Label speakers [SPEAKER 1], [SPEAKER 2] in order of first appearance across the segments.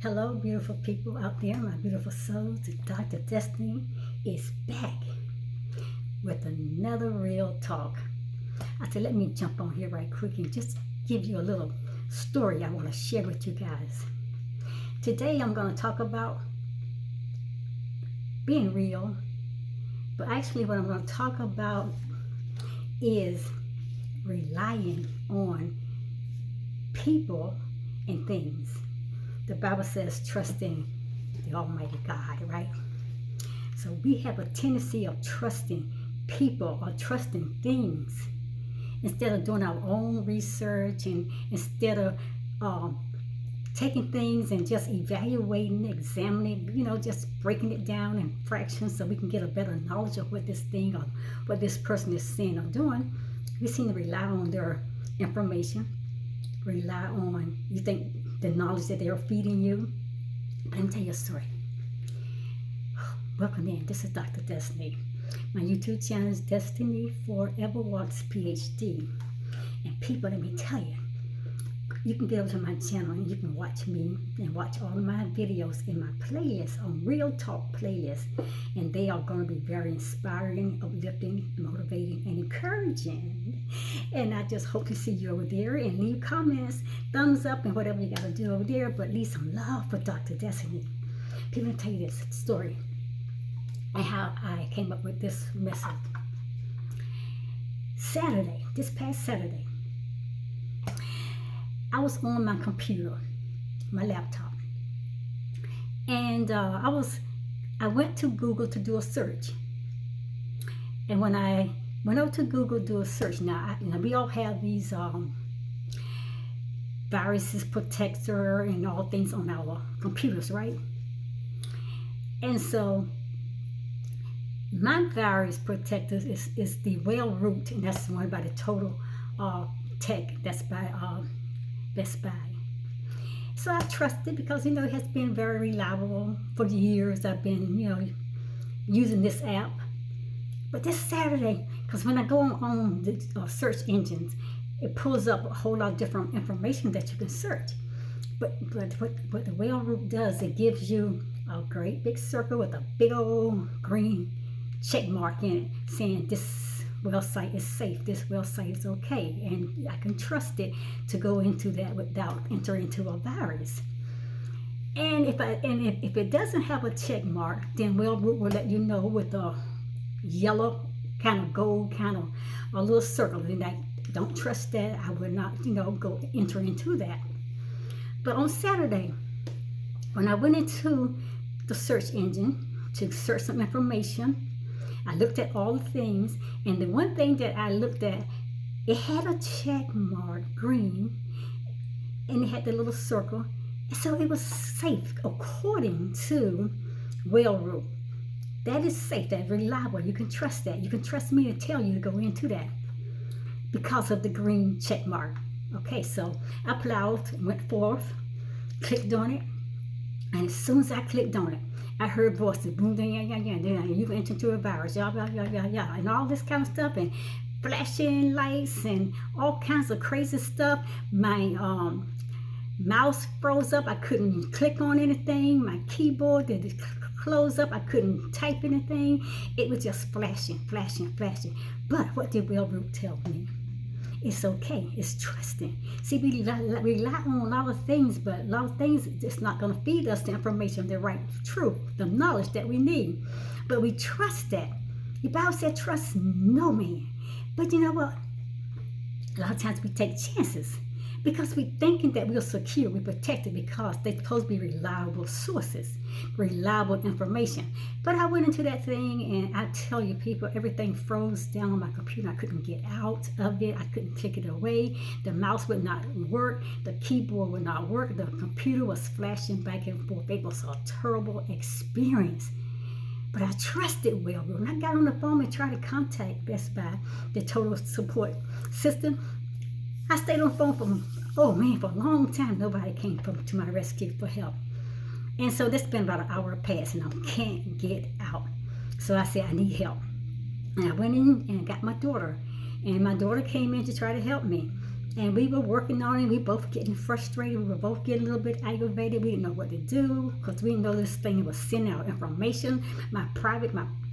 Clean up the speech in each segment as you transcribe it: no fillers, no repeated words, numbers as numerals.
[SPEAKER 1] Hello, beautiful people out there, my beautiful souls. Dr. Destiny is back with another real talk. I said, let me jump on here right quick and just give you a little story I want to share with you guys. Today, I'm going to talk about being real, but actually, what I'm going to talk about is relying on people and things. The Bible says trust in the Almighty God, right? So we have a tendency of trusting people or trusting things instead of doing our own research, and instead of taking things and just evaluating, examining, just breaking it down in fractions so we can get a better knowledge of what this thing or what this person is saying or doing. We seem to rely on their information, rely on, you think, the knowledge that they're feeding you. But let me tell you a story. Welcome in. This is Dr. Destiny. My YouTube channel is DestinyForever Ph.D. And people, let me tell you, you can get over to my channel and you can watch me and watch all of my videos in my playlist, on Real Talk playlist. And they are going to be very inspiring, uplifting, motivating, and encouraging. And I just hope to see you over there, and leave comments, thumbs up, and whatever you got to do over there. But leave some love for Dr. Destiny. People, tell you this story and how I came up with this message. This past Saturday, I was on my computer, my laptop, and I went to Google to do a search. And when I went over to Google to do a search, now we all have these viruses protector and all things on our computers, right? And so my virus protector is the Well Root, and that's the one by the Total Tech. That's by Best Buy. So I trust it because it has been very reliable for years. I've been using this app. But this Saturday, because when I go on the search engines, it pulls up a whole lot of different information that you can search. But what the Well Root does, it gives you a great big circle with a big old green check mark in it saying this website is safe, this website is okay, and I can trust it to go into that without entering into a virus. And if it doesn't have a check mark, then Well Root will let you know with a yellow kind of gold kind of a little circle, and I don't trust that. I will not go enter into that. But on Saturday, when I went into the search engine to search some information, I looked at all the things, and the one thing that I looked at, it had a check mark, green, and it had the little circle. So it was safe according to Well Root. That is safe, that's reliable. You can trust that. You can trust me to tell you to go into that because of the green check mark. Okay, so I plowed, went forth, clicked on it, and as soon as I clicked on it, I heard voices, boom, you can enter into a virus, and all this kind of stuff, and flashing lights, and all kinds of crazy stuff. My mouse froze up. I couldn't click on anything. My keyboard did close up. I couldn't type anything. It was just flashing. But what did Well Root tell me? It's okay. It's trusting. See, we rely on a lot of things, but a lot of things it's not going to feed us the information, the right truth, the knowledge that we need. But we trust that. The Bible said, trust no man. But you know what? A lot of times we take chances because we're thinking that we're secure, we're protected because they're supposed to be reliable sources, reliable information. But I went into that thing, and I tell you, people, everything froze down on my computer. I couldn't get out of it. I couldn't click it away. The mouse would not work. The keyboard would not work. The computer was flashing back and forth. It was a terrible experience. But I trusted Well Root. When I got on the phone and tried to contact Best Buy, the total support system, I stayed on the phone for a long time. Nobody came to my rescue for help. And so this has been about an hour past, and I can't get out. So I said, I need help. And I went in and got my daughter. And my daughter came in to try to help me. And we were working on it. We both getting frustrated. We were both getting a little bit aggravated. We didn't know what to do because we didn't know this thing was sending our information, my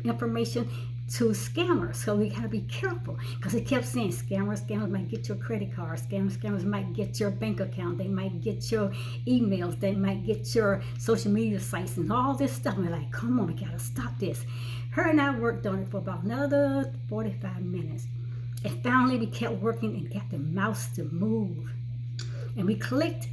[SPEAKER 1] information to scammers. So we gotta be careful because it kept saying scammers might get your credit card, scammers might get your bank account, they might get your emails, they might get your social media sites and all this stuff. And we're like, come on, we gotta stop this. Her and I worked on it for about another 45 minutes. And finally we kept working and got the mouse to move. And we clicked,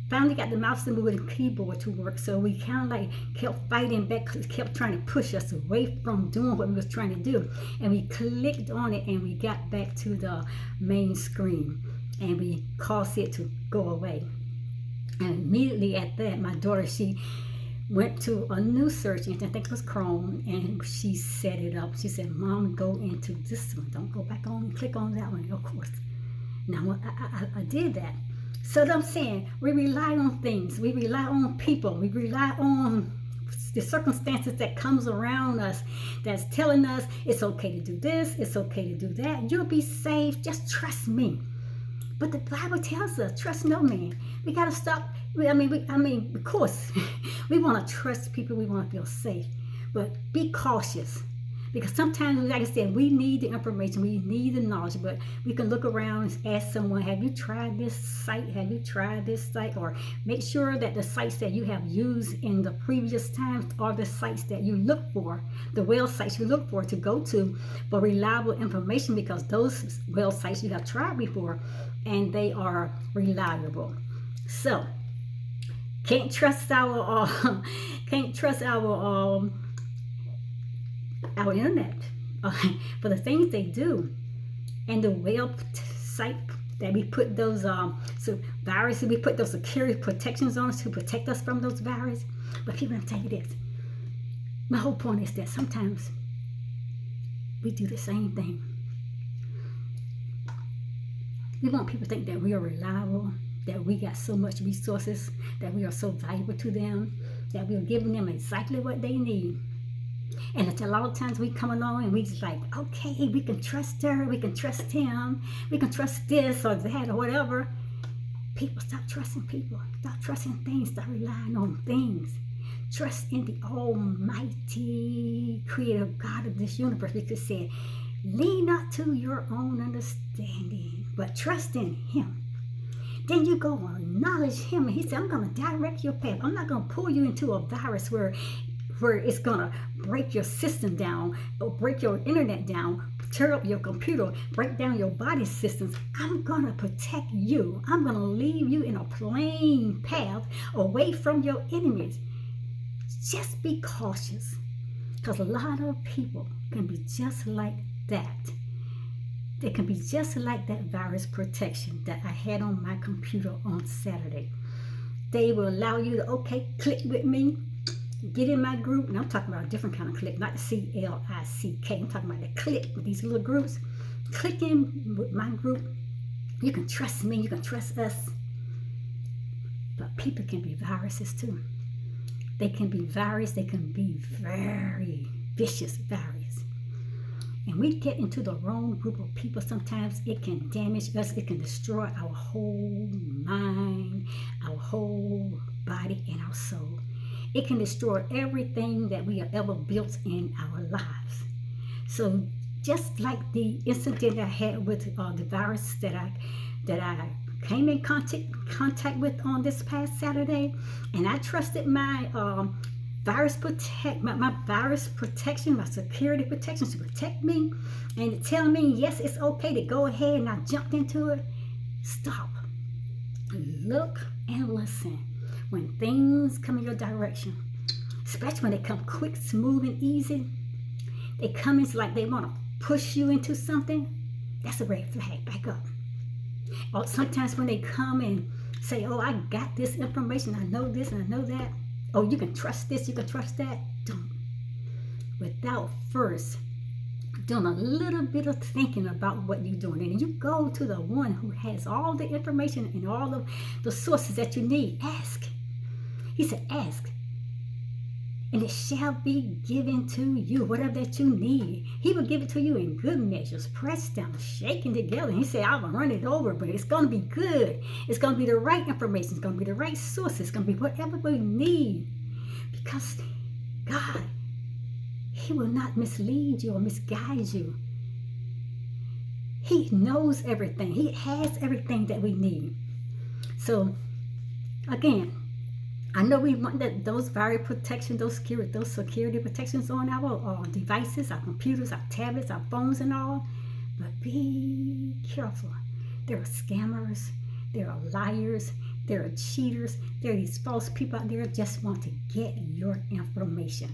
[SPEAKER 1] finally got the mouse to move and the keyboard to work. So we kind of like kept fighting back, kept trying to push us away from doing what we was trying to do. And we clicked on it and we got back to the main screen. And we caused it to go away. And immediately at that, my daughter, she went to a new search engine, I think it was Chrome, and she set it up. She said, Mom, go into this one. Don't go back on and click on that one, of course. Now, I did that. So I'm saying, we rely on things. We rely on people. We rely on the circumstances that comes around us that's telling us it's okay to do this, it's okay to do that. You'll be safe. Just trust me. But the Bible tells us, trust no man. We got to stop. I mean, of course, we want to trust people. We want to feel safe. But be cautious. Because sometimes, like I said, we need the information. We need the knowledge. But we can look around and ask someone, have you tried this site? Have you tried this site? Or make sure that the sites that you have used in the previous times are the sites that you look for, the well sites you look for to go to for reliable information, because those well sites you have tried before and they are reliable. So, can't trust our internet for the things they do, and the website that we put those viruses, we put those security protections on us to protect us from those viruses. But people, I'm telling you this. My whole point is that sometimes we do the same thing. We want people to think that we are reliable, that we got so much resources, that we are so valuable to them, that we are giving them exactly what they need. And it's a lot of times we come along and we just like, okay, we can trust her, we can trust him, we can trust this or that or whatever. People, stop trusting people. Stop trusting things. Stop relying on things. Trust in the almighty creative God of this universe. Because it said, lean not to your own understanding, but trust in him. Then you go and acknowledge him. And he said, I'm going to direct your path. I'm not going to pull you into a virus where it's going to break your system down or break your internet down, tear up your computer, break down your body systems. I'm going to protect you. I'm going to leave you in a plain path away from your enemies. Just be cautious, because a lot of people can be just like that. They can be just like that virus protection that I had on my computer on Saturday. They will allow you to, okay, click with me, get in my group. And I'm talking about a different kind of click, not the CLICK. I'm talking about the click with these little groups. Click in with my group. You can trust me, you can trust us. But people can be viruses too. They can be virus, they can be very vicious virus. And we get into the wrong group of people, sometimes it can damage us, it can destroy our whole mind, our whole body, and our soul. It can destroy everything that we have ever built in our lives. So just like the incident I had with the virus that I came in contact with on this past Saturday, and I trusted my virus protection, my security protection to protect me and to tell me, yes, it's okay to go ahead, and I jumped into it. Stop. Look and listen when things come in your direction, especially when they come quick, smooth, and easy. They come in like they want to push you into something. That's a red flag. Back up. Or sometimes when they come and say, oh, I got this information, I know this and I know that. Oh, you can trust this, you can trust that. Don't. Without first doing a little bit of thinking about what you're doing. And you go to the one who has all the information and all of the sources that you need. Ask. He said, ask. and it shall be given to you, whatever that you need. He will give it to you in good measures, pressed down, shaken together. And he said, I will run it over, but it's going to be good. It's going to be the right information. It's going to be the right source. It's going to be whatever we need. Because God, he will not mislead you or misguide you. He knows everything. He has everything that we need. So, again, I know we want those virus protection, those security protections on our devices, our computers, our tablets, our phones and all. But be careful. There are scammers. There are liars. There are cheaters. There are these false people out there that just want to get your information.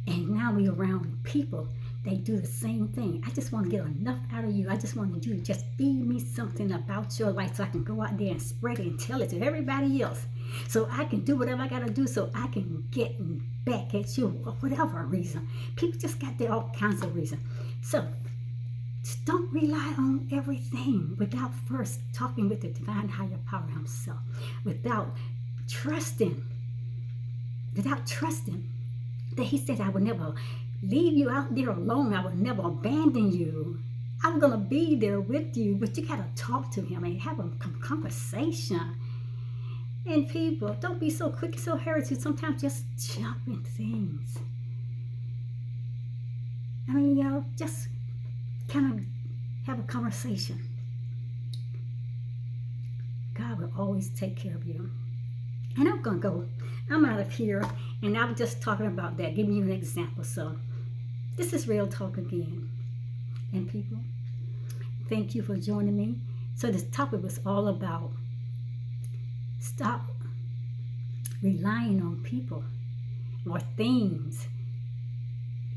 [SPEAKER 1] And now we're around people. They do the same thing. I just want to get enough out of you. I just want you to just feed me something about your life so I can go out there and spread it and tell it to everybody else. So I can do whatever I got to do so I can get back at you for whatever reason. People just got their all kinds of reasons. So just don't rely on everything without first talking with the divine higher power himself. Without trusting that he said, I would never leave you out there alone. I would never abandon you. I'm going to be there with you, but you got to talk to him and have a conversation. And people, don't be so quick and so hurried to sometimes just jump in things. I mean, just kind of have a conversation. God will always take care of you. And I'm out of here, and I was just talking about that, giving you an example. So this is Real Talk again. And people, thank you for joining me. So this topic was all about stop relying on people or things,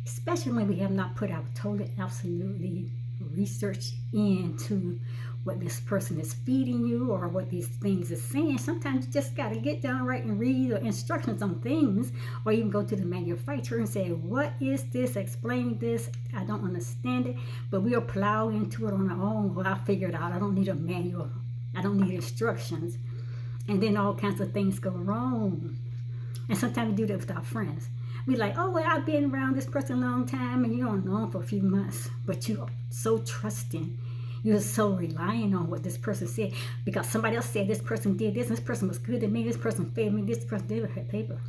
[SPEAKER 1] especially when we have not put our total, absolutely research into what this person is feeding you or what these things are saying. Sometimes you just got to get down right and read the instructions on things, or even go to the manufacturer and say, what is this? Explain this. I don't understand it. But we'll plow into it on our own. Well, I'll figure it out. I don't need a manual. I don't need instructions. And then all kinds of things go wrong. And sometimes we do that with our friends. We're like, oh, well, I've been around this person a long time, and you don't know them for a few months. But you're so trusting. You're so relying on what this person said. Because somebody else said this person did this, and this person was good to me, this person fed me, this person did her paper.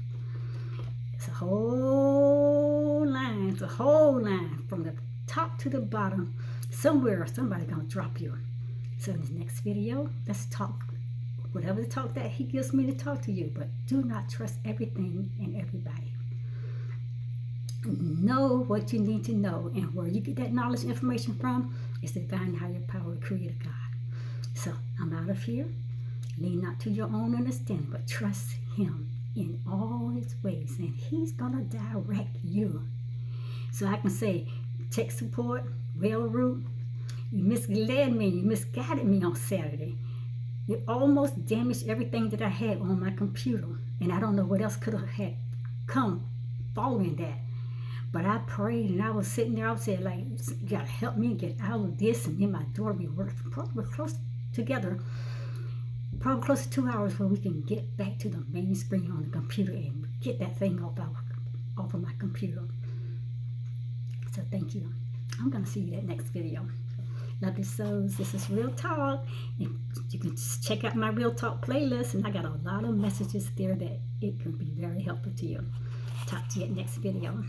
[SPEAKER 1] It's a whole line. It's a whole line from the top to the bottom. Somewhere, somebody's going to drop you. So in this next video, let's talk. Whatever the talk that he gives me to talk to you. But do not trust everything and everybody. Know what you need to know, and where you get that knowledge information from is the divine higher power, creator God. So I'm out of here. Lean not to your own understanding, but trust him in all his ways, and he's gonna direct you. So I can say, tech support, rail route, you misled me, you misguided me on Saturday. It almost damaged everything that I had on my computer, and I don't know what else could have had come following that. But I prayed, and I was sitting there. I was saying, like, you got to help me get out of this. And then my daughter, we worked probably close together, probably close to 2 hours, where we can get back to the main screen on the computer and get that thing off of my computer. So thank you. I'm going to see you in that next video. Love your souls. This is Real Talk. And you can just check out my Real Talk playlist, and I got a lot of messages there that it can be very helpful to you. Talk to you in the next video.